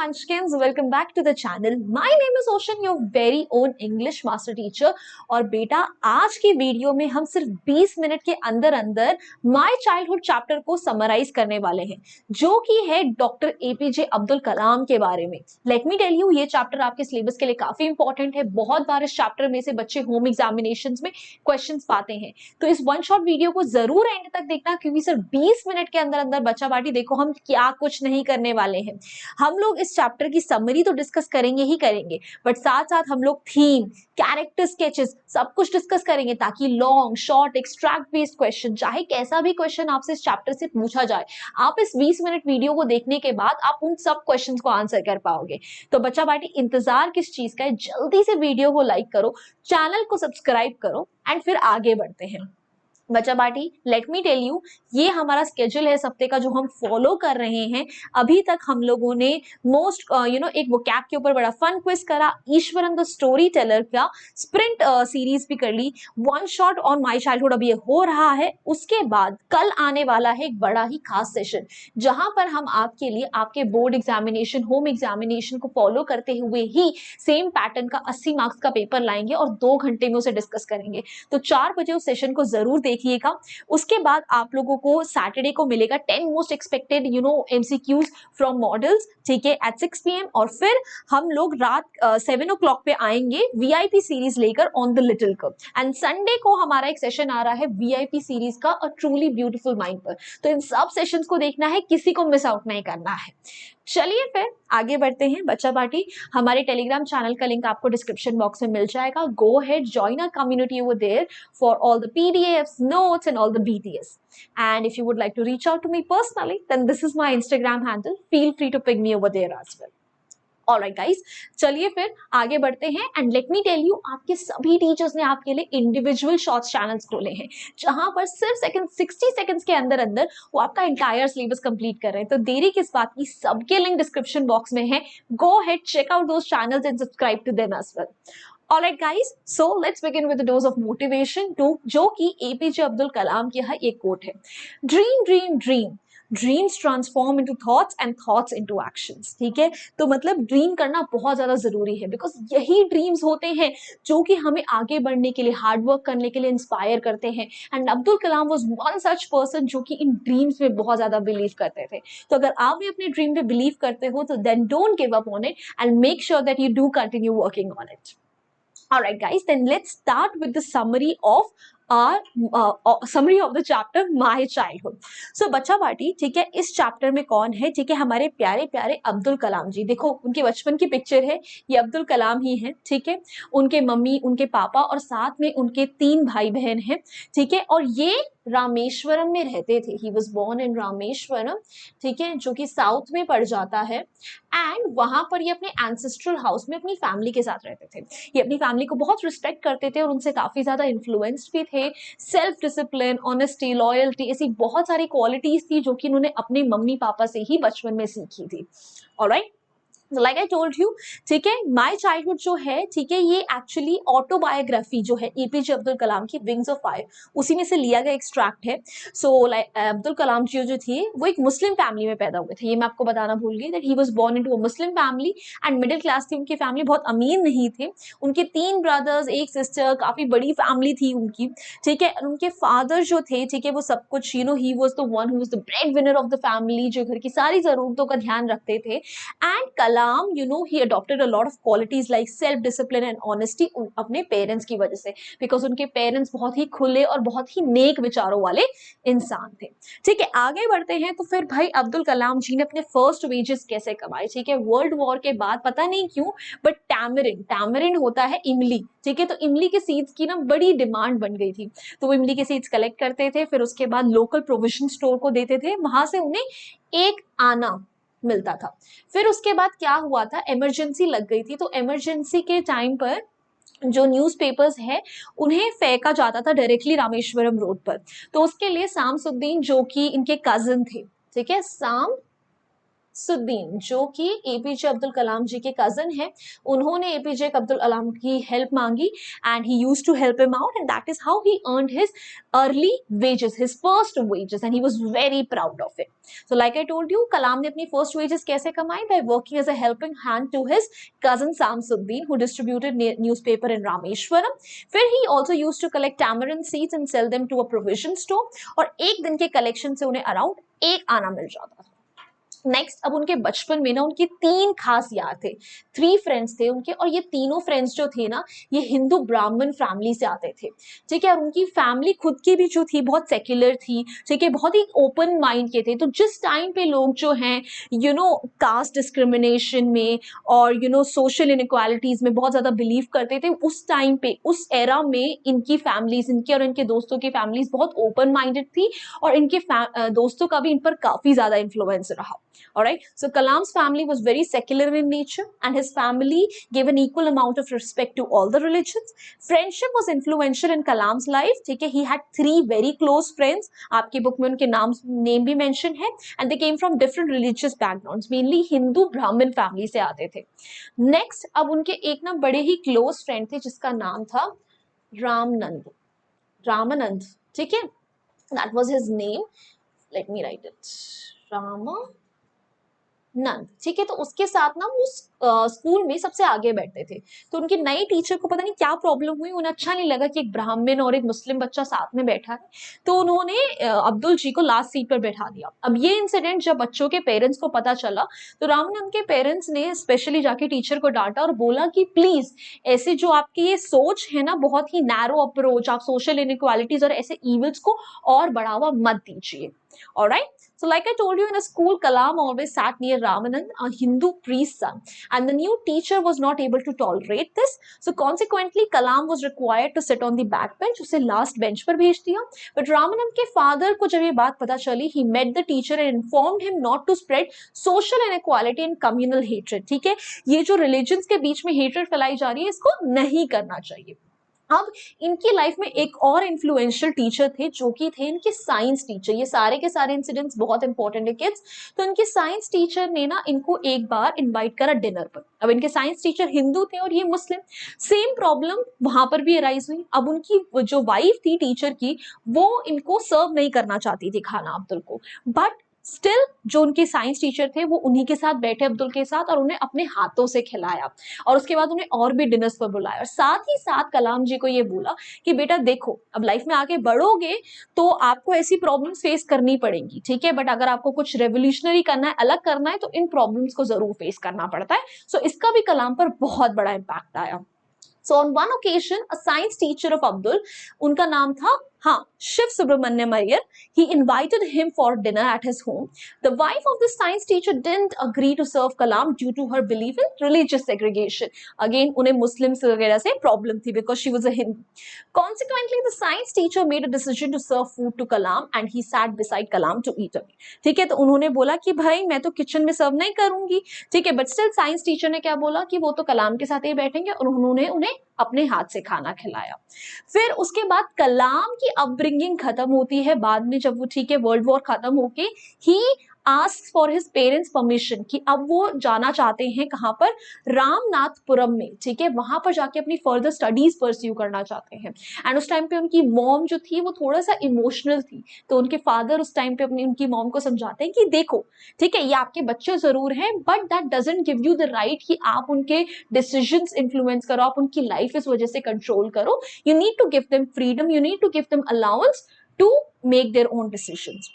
Munchkins, welcome back to the channel. My name is Ocean, your very own English master teacher. और बेटा आज की video में हम सिर्फ 20 मिनट के अंदर अंदर माय चाइल्डहुड चैप्टर को समराइज करने वाले हैं, जो कि है डॉक्टर एपीजे अब्दुल कलाम के बारे में। लेट मी टेल यू, ये चैप्टर आपके सिलेबस के लिए काफी इंपॉर्टेंट है। बहुत बार इस चैप्टर में से बच्चे होम एग्जामिनेशंस में क्वेश्चंस पाते हैं, तो इस वन शॉट वीडियो को जरूर एंड तक देखना, क्योंकि सिर्फ 20 मिनट के अंदर अंदर बच्चा बाटी देखो हम क्या कुछ नहीं करने वाले हैं। हम लोग इस चैप्टर की समरी तो डिस्कस करेंगे ही करेंगे, बट साथ साथ हम लोग थीम, कैरेक्टर स्केचेस सब कुछ डिस्कस करेंगे, ताकि long short extract based question, चाहे कैसा भी क्वेश्चन आपसे इस चैप्टर से पूछा जाए, आप इस 20 मिनट वीडियो को देखने के बाद आप उन सब क्वेश्चंस को आंसर कर पाओगे। तो बच्चा बाटी इंतजार किस चीज का है, जल्दी से वीडियो को लाइक करो, चैनल को सब्सक्राइब करो एंड फिर आगे बढ़ते हैं। बच्चा बाटी लेट मी टेल यू, ये हमारा स्केड्यूल है इस हफ्ते का जो हम फॉलो कर रहे हैं। अभी तक हम लोगों ने मोस्ट एक वोकैब के ऊपर बड़ा फन क्विज करा, ईश्वरन द स्टोरी टेलर का स्प्रिंट सीरीज भी कर ली, one shot on my childhood अभी ये हो रहा है। उसके बाद कल आने वाला है एक बड़ा ही खास सेशन, जहां पर हम आपके लिए आपके बोर्ड एग्जामिनेशन, होम एग्जामिनेशन को फॉलो करते हुए ही सेम पैटर्न का 80 मार्क्स का पेपर लाएंगे और 2 घंटे में उसे डिस्कस करेंगे। तो 4 बजे उस सेशन को जरूर देखिएगा। उसके बाद आप लोगों को सैटरडे को मिलेगा 10 most expected MCQs from models, ठीक है, एट 6 PM। और फिर हम लोग रात 7 o'clock पे आएंगे वीआईपी सीरीज लेकर on the little cup. And Sunday को हमारा एक सेशन आ रहा है वीआईपी सीरीज का अ ट्रूली ब्यूटीफुल माइंड पर। तो इन सब सेशंस को देखना है, किसी को मिस आउट नहीं करना है। चलिए फिर आगे बढ़ते हैं। बच्चा बाटी हमारे टेलीग्राम चैनल का लिंक आपको डिस्क्रिप्शन बॉक्स में मिल जाएगा। Go ahead, join our community over there for all the PDFs, notes and all the BTS. And if you would like to reach out to me personally, then this is my Instagram handle. Feel free to ping me over there as well. Alright guys, चलिए फिर आगे बढ़ते हैं। And let me tell you, आपके सभी teachers ने आपके लिए इंडिविजुअल शॉर्ट्स चैनल्स खोले हैं, जहां पर सिर्फ 60 सेकंड्स के अंदर अंदर वो आपका एंटायर सिलेबस कंप्लीट कर रहे हैं। तो देरी किस बात की, सबके लिंक डिस्क्रिप्शन बॉक्स में है। Go ahead, check out those channels and subscribe to them as well. Alright guys, so let's begin with a dose of motivation to जो कि एपीजे अब्दुल कलाम की है एक कोट है, dream dream dream, dreams transform into thoughts and thoughts into actions. ठीक है, तो मतलब ड्रीम करना बहुत ज्यादा जरूरी है, बिकॉज यही ड्रीम्स होते हैं जो कि हमें आगे बढ़ने के लिए, हार्ड वर्क करने के लिए इंस्पायर करते हैं। And Abdul Kalam was one such person जो कि इन ड्रीम्स में बहुत ज्यादा बिलीव करते थे। तो अगर आप भी अपने ड्रीम पे बिलीव करते हो, तो then don't give up on it and make sure that you do continue working on it. Alright guys, then let's start with the summary of summary of the chapter My Childhood. So बच्चा बाटी, ठीक है, इस chapter में कौन है, ठीक है, हमारे प्यारे प्यारे अब्दुल कलाम जी। देखो उनके बचपन की पिक्चर है, ये अब्दुल कलाम ही है, ठीक है, उनके मम्मी, उनके पापा और साथ में उनके 3 भाई बहन हैं, ठीक है। और ये रामेश्वरम में रहते थे। He was born in Rameswaram, ठीक है, जो कि साउथ में पड़ जाता है। एंड वहां पर ये अपने एंसेस्ट्रल हाउस में अपनी फैमिली के साथ रहते थे। ये अपनी फैमिली को बहुत रिस्पेक्ट करते थे और उनसे काफी ज्यादा इन्फ्लुएंस्ड भी थे। सेल्फ डिसिप्लिन, ऑनेस्टी, लॉयल्टी, ऐसी बहुत सारी क्वालिटीज थी जो कि उन्होंने अपने मम्मी पापा से ही बचपन में सीखी थी। Alright, like I told you, ठीक है, माय चाइल्डहुड जो है, ठीक है, ये एक्चुअली ऑटोबायोग्राफी जो है एपीजे अब्दुल कलाम की, विंग्स ऑफ फायर, उसी में से लिया गया एक्सट्रैक्ट है। सो लाइक अब्दुल कलाम जी जो थे वो एक मुस्लिम फैमिली में पैदा हुए थे। ये मैं आपको बताना भूल गई that he was born into a Muslim family and middle class थी उनकी फैमिली, बहुत अमीर नहीं थे। उनके 3 ब्रदर्स, एक सिस्टर, काफी बड़ी फैमिली थी उनकी, ठीक है। उनके फादर जो थे, ठीक है, वो सब कुछ he was the one who was the bread winner of the family, जो घर की सारी जरूरतों का ध्यान रखते थे। And Kalam he adopted a lot of qualities like self discipline and honesty अपने पेरेंट्स की वजह से, बिकॉज उनके पेरेंट्स बहुत ही खुले और बहुत ही नेक विचारों वाले इंसान थे। ठीक है, आगे बढ़ते हैं। तो फिर भाई अब्दुल कलाम जी ने अपने फर्स्ट वेजेस कैसे कमाए, ठीक है, वर्ल्ड वॉर के बाद, पता नहीं क्यों, बट टैमरिंड होता है इमली, ठीक है, तो इमली के सीड्स की ना बड़ी डिमांड बन गई थी। तो वो इमली के सीड्स कलेक्ट करते थे, फिर उसके बाद लोकल प्रोविजन स्टोर को देते थे, वहां से उन्हें एक आना मिलता था। फिर उसके बाद क्या हुआ था, इमरजेंसी लग गई थी। तो इमरजेंसी के टाइम पर जो न्यूज़पेपर्स है उन्हें फेंका जाता था डायरेक्टली रामेश्वरम रोड पर। तो उसके लिए शामसुद्दीन जो कि इनके कजिन थे, ठीक है, सामसुद्दीन, जो कि एपीजे अब्दुल कलाम जी के कजन है, उन्होंने एपीजे अब्दुल कलाम की हेल्प मांगी and he used to help him out and that is how he earned his early wages, his first wages, and he was very proud of it. So like I told you, Kalam ने अपनी first wages कैसे कमाई? By working as a helping hand to his cousin Samsuddin, who distributed newspaper in Rameshwaram. फिर he also used to collect tamarind seeds and sell them to a provision store, और एक दिन के collection से उन्हें around एक आना मिल जाता था। नेक्स्ट, अब उनके बचपन में ना उनकी 3 खास यार थे, 3 फ्रेंड्स थे उनके, और ये तीनों फ्रेंड्स जो थे ना, ये हिंदू ब्राह्मण फैमिली से आते थे, ठीक है। और उनकी फैमिली खुद की भी जो थी बहुत सेक्युलर थी, ठीक है, बहुत ही ओपन माइंड के थे। तो जिस टाइम पे लोग जो हैं कास्ट डिस्क्रिमिनेशन में और सोशल इनइक्वालिटीज में बहुत ज्यादा बिलीव करते थे, उस टाइम पे, उस एरा में इनकी फैमिलीज, इनके और इनके दोस्तों की फैमिलीज बहुत ओपन माइंडेड थी, और इनके दोस्तों का भी इन पर काफी ज्यादा इन्फ्लुएंस रहा। Alright, so Kalam's family was very secular in nature, and his family gave an equal amount of respect to all the religions. Friendship was influential in Kalam's life, ठीक है। He had 3 very close friends, आपकी book में उनके name भी mention है, and they came from different religious backgrounds, mainly Hindu ब्राह्मण family से आते थे। नेक्स्ट, अब उनके एक ना बड़े ही क्लोज फ्रेंड थे जिसका नाम था रामानंद, ठीक है, that was his name. Let me write it. नंद, ठीक है। तो उसके साथ ना वो स्कूल में सबसे आगे बैठते थे। तो उनके नए टीचर को पता नहीं क्या प्रॉब्लम हुई, उन्हें अच्छा नहीं लगा कि एक ब्राह्मण और एक मुस्लिम बच्चा साथ में बैठा है, तो उन्होंने अब्दुल जी को लास्ट सीट पर बैठा दिया। अब ये इंसिडेंट जब बच्चों के पेरेंट्स को पता चला, तो रामानंद के पेरेंट्स ने स्पेशली जाके टीचर को डांटा और बोला कि प्लीज ऐसे जो आपकी ये सोच है ना, बहुत ही नैरो अप्रोच, आप सोशल इनइक्वालिटीज और ऐसे इविल्स को और बढ़ावा मत दीजिए। Alright, so like I told you, in a school, Kalam always sat near Ramanand, a Hindu priest's son, and the new teacher was not able to tolerate this. So consequently, Kalam was required to sit on the back bench. उसे last bench पर भेज दिया। But Ramanand के father को जब ये बात पता चली, he met the teacher and informed him not to spread social inequality and communal hatred. ठीक है, ये जो religions के बीच में hatred फैलाई जा रही है, इसको नहीं करना चाहिए। अब इनकी लाइफ में एक और इन्फ्लुएंशियल टीचर थे जो कि थे इनके साइंस टीचर। ये सारे के सारे इंसिडेंट्स बहुत इंपॉर्टेंट है किड्स। तो इनके साइंस टीचर ने ना इनको एक बार इनवाइट करा डिनर पर। अब इनके साइंस टीचर हिंदू थे और ये मुस्लिम। सेम प्रॉब्लम वहां पर भी अराइज हुई। अब उनकी जो वाइफ थी टीचर की, वो इनको सर्व नहीं करना चाहती थी खाना अब्दुल को, बट स्टिल जो उनके साइंस टीचर थे वो उन्हीं के साथ बैठे अब्दुल के साथ और उन्हें अपने हाथों से खिलाया, और उसके बाद उन्हें और भी डिनर्स पर बुलाया, और साथ ही साथ कलाम जी को ये बोला कि बेटा देखो, अब लाइफ में आगे बढ़ोगे तो आपको ऐसी प्रॉब्लम्स फेस करनी पड़ेंगी, ठीक है, बट अगर आपको कुछ रेवोल्यूशनरी करना है, अलग करना है, तो इन प्रॉब्लम्स को जरूर फेस करना पड़ता है। सो इसका भी कलाम पर बहुत बड़ा इम्पैक्ट आया। So on one occasion, a science teacher of Abdul, उनका नाम था Shiv Subramanyam Iyer, he invited him for dinner at his home. The wife of the science teacher didn't agree to serve Kalam due to her belief in religious segregation. Again, उन्हें Muslims वगैरह से problem थी because she was a Hindu. Consequently, the science teacher made a decision to serve food to Kalam and he sat beside Kalam to eat it. ठीक है, तो उन्होंने बोला कि भाई मैं तो किचन में सर्व नहीं करूंगी, ठीक है, बट स्टिल साइंस टीचर ने क्या बोला कि वो तो कलाम के साथ ही बैठेंगे, और उन्होंने उन्हें अपने हाथ से खाना खिलाया। फिर उसके बाद कलाम की अपब्रिंगिंग खत्म होती है बाद में, जब वो ठीक है वर्ल्ड वॉर खत्म होके ही asks for his parents permission कि अब वो जाना चाहते हैं कहां पर, रामनाथपुरम में, ठीक है, वहां पर जाके अपनी फर्दर स्टडीज परस्यू करना चाहते हैं। एंड उस टाइम पे उनकी मॉम जो थी वो थोड़ा सा इमोशनल थी, तो उनके फादर उस टाइम पे अपनी उनकी मॉम को समझाते हैं कि देखो ठीक है, ये आपके बच्चे जरूर हैं, but that doesn't give you the right कि आप उनके डिसीजंस इन्फ्लुएंस करो, आप उनकी लाइफ इस वजह से कंट्रोल करो। You need to give them freedom, you need to give them allowance to make their own decisions.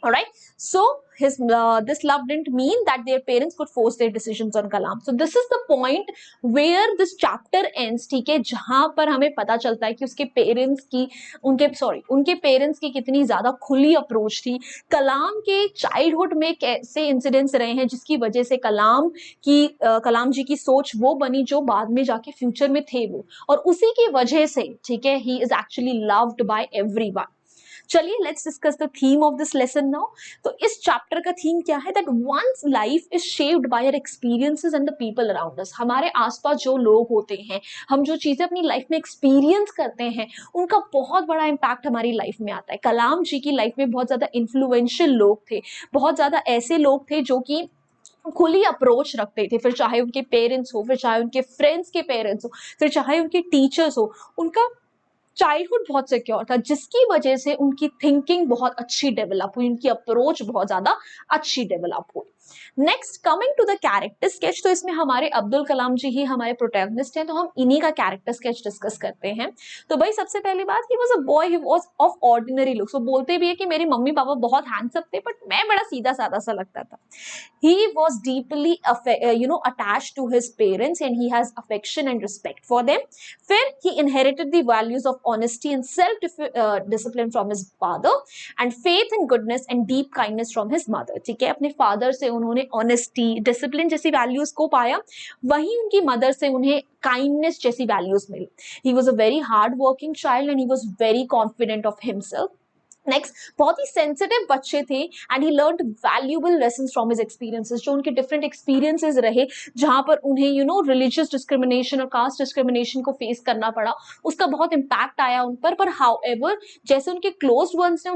All right, so this love didn't mean that their parents could force their decisions on Kalam. So this is the point where this chapter ends, ठीक है, जहां पर हमें पता चलता है कि उसके पेरेंट्स की उनके पेरेंट्स की कितनी ज्यादा खुली अप्रोच थी, कलाम के चाइल्डहुड में कैसे इंसिडेंट्स रहे हैं जिसकी वजह से कलाम जी की सोच वो बनी जो बाद में जाके फ्यूचर में थे वो, और उसी की वजह से ठीक है he is actually loved by everyone. चलिए let's discuss the theme of this lesson now. तो इस चैप्टर का थीम क्या है, that one's life is shaped by our experiences and the people around us. हमारे आसपास जो लोग होते हैं, हम जो चीजें अपनी लाइफ में एक्सपीरियंस करते हैं, उनका बहुत बड़ा इंपैक्ट हमारी लाइफ में आता है। कलाम जी की लाइफ में बहुत ज्यादा इन्फ्लुएंशियल लोग थे, बहुत ज्यादा ऐसे लोग थे जो कि खुली अप्रोच रखते थे, फिर चाहे उनके पेरेंट्स हो, फिर चाहे उनके फ्रेंड्स के पेरेंट्स हो, फिर चाहे उनके टीचर्स हो, उनका चाइल्डहुड बहुत सिक्योर था, जिसकी वजह से उनकी थिंकिंग बहुत अच्छी डेवलप हुई, उनकी अप्रोच बहुत ज्यादा अच्छी डेवलप हुई। Next coming to the character sketch, तो इसमें हमारे अब्दुल कलाम जी ही हमारे प्रोटैगनिस्ट हैं, तो हम इन्हीं का कैरेक्टर स्केच डिस्कस करते हैं। तो भाई सबसे पहली बात, he was a boy, he was of ordinary looks. वो बोलते भी है कि मेरे मम्मी पापा बहुत हैंडसम थे, बट मैं बड़ा सीधा साधा सा लगता था। He was deeply attached to his parents, and he has affection and respect for them. फिर he inherited the values of honesty and self discipline from his father, and faith in goodness and deep kindness from his mother. ठीक है, अपने father से उन्होंने honesty, discipline जैसी values को पाया, वहीं उनकी मदर से उन्हें काइंडनेस जैसी वैल्यूज मिली। He was a very hard working child and he was very confident of himself. Next, बहुत ही सेंसिटिव बच्चे थे, and he learned valuable lessons from his experiences. जो उनके डिफरेंट एक्सपीरियंसेस रहे, जहां पर उन्हें रिलीजियस डिस्क्रिमिनेशन और कास्ट डिस्क्रिमिनेशन को फेस करना पड़ा, उसका बहुत इंपैक्ट आया उन पर हाउएवर जैसे उनके क्लोज वंस ने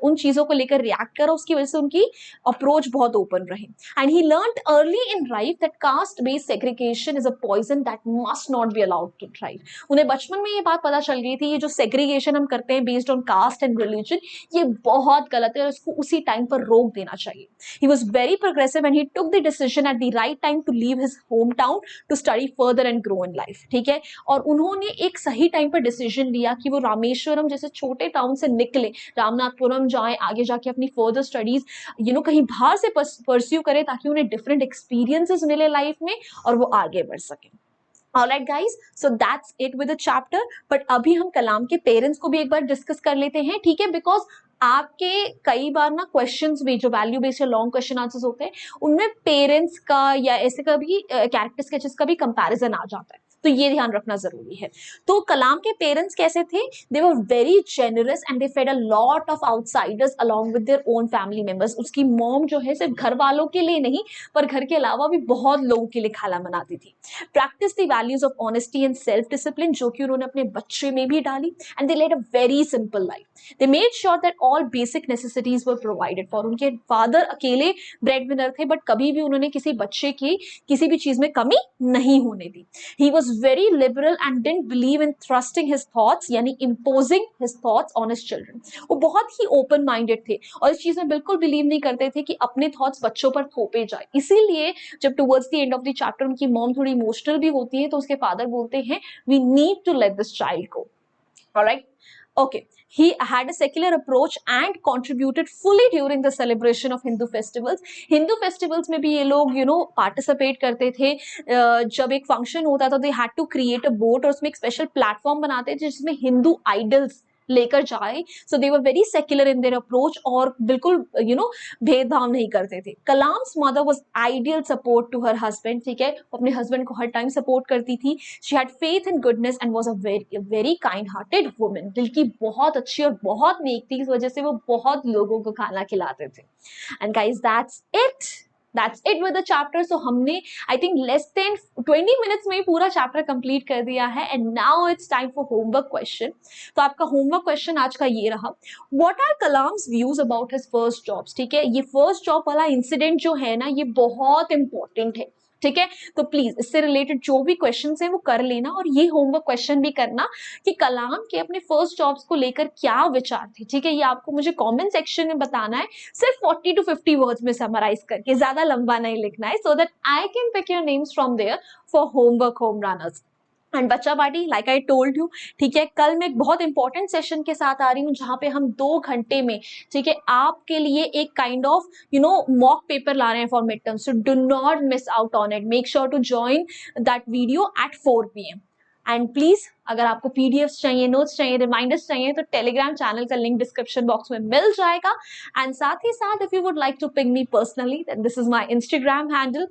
उन चीजों को लेकर रिएक्ट करा, उसकी वजह से उनकी अप्रोच बहुत ओपन रही। And he learned early in life that caste based segregation is a poison that must not be allowed to thrive. उन्हें बचपन में ये बात पता चल गई थी, ये जो सेग्रीगेशन हम करते हैं based on caste and religion, ये बहुत गलत है और इसको उसी टाइम पर रोक देना चाहिए। He was very progressive and he took the decision at the right time to leave his hometown to study further and grow in life. ठीक है, और उन्होंने एक सही टाइम पर डिसीजन लिया कि वो रामेश्वरम जैसे छोटे टाउन से निकले, रामनाथपुरम जाएं, आगे जाके अपनी फर्दर स्टडीज कहीं बाहर से परस्यू करें, ताकि उन्हें डिफरेंट एक्सपीरियंसेस मिले लाइफ में और वो आगे बढ़ सके। Alright guys, so that's it with the chapter. But अभी हम कलाम के पेरेंट्स को भी एक बार डिस्कस कर लेते हैं, ठीक है, बिकॉज आपके कई बार ना क्वेश्चंस में जो वैल्यू बेस्ड या लॉन्ग क्वेश्चन आंसर्स होते हैं, उनमें पेरेंट्स का या ऐसे का भी कैरेक्टर स्केचेस का भी कंपैरिजन आ जाता है, तो ये ध्यान रखना जरूरी है। तो कलाम के पेरेंट्स कैसे थे? They were very generous and they fed a lot of outsiders along with their own family members. उसकी मॉम जो है सिर्फ घर वालों के लिए नहीं, पर घर के अलावा भी बहुत लोगों के लिए खाना बनाती थी। Practice the values of honesty and self discipline, जो कि उन्होंने अपने बच्चे में भी डाली। And they led a very simple life. They made sure that all basic necessities were provided for. उनके फादर अकेले ब्रेड विनर थे, बट कभी भी उन्होंने किसी बच्चे की किसी भी चीज में कमी नहीं होने दी। He was very liberal and didn't believe in thrusting his thoughts, यानी imposing his thoughts on his children. वो बहुत ही open minded थे और इस चीज में बिल्कुल बिलीव नहीं करते थे कि अपने थॉट्स बच्चों पर थोपे जाए। इसीलिए जब towards the end of the chapter उनकी मॉम थोड़ी इमोशनल भी होती है, तो उसके फादर बोलते हैं, we need to let this child go. Alright, okay, he had a secular approach and contributed fully during the celebration of Hindu festivals. Hindu festivals में भी ये लोग participate करते थे। जब एक फंक्शन होता था, they had to create a boat और उसमें एक स्पेशल प्लेटफॉर्म बनाते थे जिसमें हिंदू आइडल्स लेकर जाए। So they were very secular in their approach और बिल्कुल भेदभाव नहीं करते थे। Kalam's mother was ideal support to her husband, ठीक है, अपने हस्बैंड को हर टाइम सपोर्ट करती थी। She had faith in goodness and was a very kind hearted woman. दिल की बहुत अच्छी और बहुत नेक थी, इस वजह से वो बहुत लोगों को खाना खिलाते थे। And guys that's it with the chapter. So हमने I think less than 20 minutes में ही पूरा चैप्टर कंप्लीट कर दिया है। And now it's time for homework question. तो आपका होमवर्क क्वेश्चन आज का ये रहा, what are Kalam's views about his first jobs. ठीक है, ये फर्स्ट जॉब वाला इंसिडेंट जो है ना, ये बहुत इंपॉर्टेंट है, ठीक है। तो प्लीज इससे रिलेटेड जो भी क्वेश्चंस हैं वो कर लेना, और ये होमवर्क क्वेश्चन भी करना कि कलाम के अपने फर्स्ट जॉब्स को लेकर क्या विचार थे, ठीक है। ये आपको मुझे कमेंट सेक्शन में बताना है, सिर्फ 40 to 50 वर्ड्स में समराइज करके, ज्यादा लंबा नहीं लिखना है, so that I can pick your names from there for homework home runners. And बच्चा party, like I told you, ठीक है, कल मैं एक बहुत इंपॉर्टेंट सेशन के साथ आ रही हूँ, जहां पे हम 2 घंटे में, ठीक है, आपके लिए एक काइंड ऑफ मॉक पेपर ला रहे हैं for mid term. So do not miss out on it, make sure to join that video at 4 PM। And please अगर आपको पीडीएफ्स चाहिए, नोट्स चाहिए, रिमाइंडर्स चाहिए, तो टेलीग्राम चैनल का लिंक डिस्क्रिप्शन बॉक्स में मिल जाएगा। एंड साथ ही साथ if you would like to ping me personally, then this is my Instagram handle.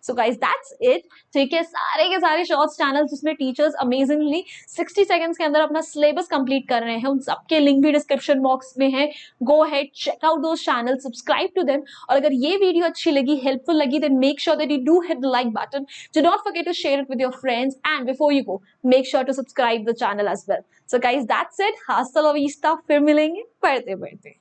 So guys that's it, ठीक है। सारे के सारे शॉर्ट्स चैनल जिसमें टीचर्स अमेजिंगली 60 सेकंड्स के अंदर अपना सिलेबस कंप्लीट कर रहे हैं, उन सबके लिंक भी डिस्क्रिप्शन बॉक्स में है। Go ahead, check out those channel, subscribe to them. और अगर ये वीडियो अच्छी लगी, हेल्पफुल लगी, then make sure that you do hit the like button. Do not forget to share it with your friends, and before you go make sure to subscribe the channel as well. So guys that's it, hasta la vista, फिर मिलेंगे पढ़ते पढ़ते।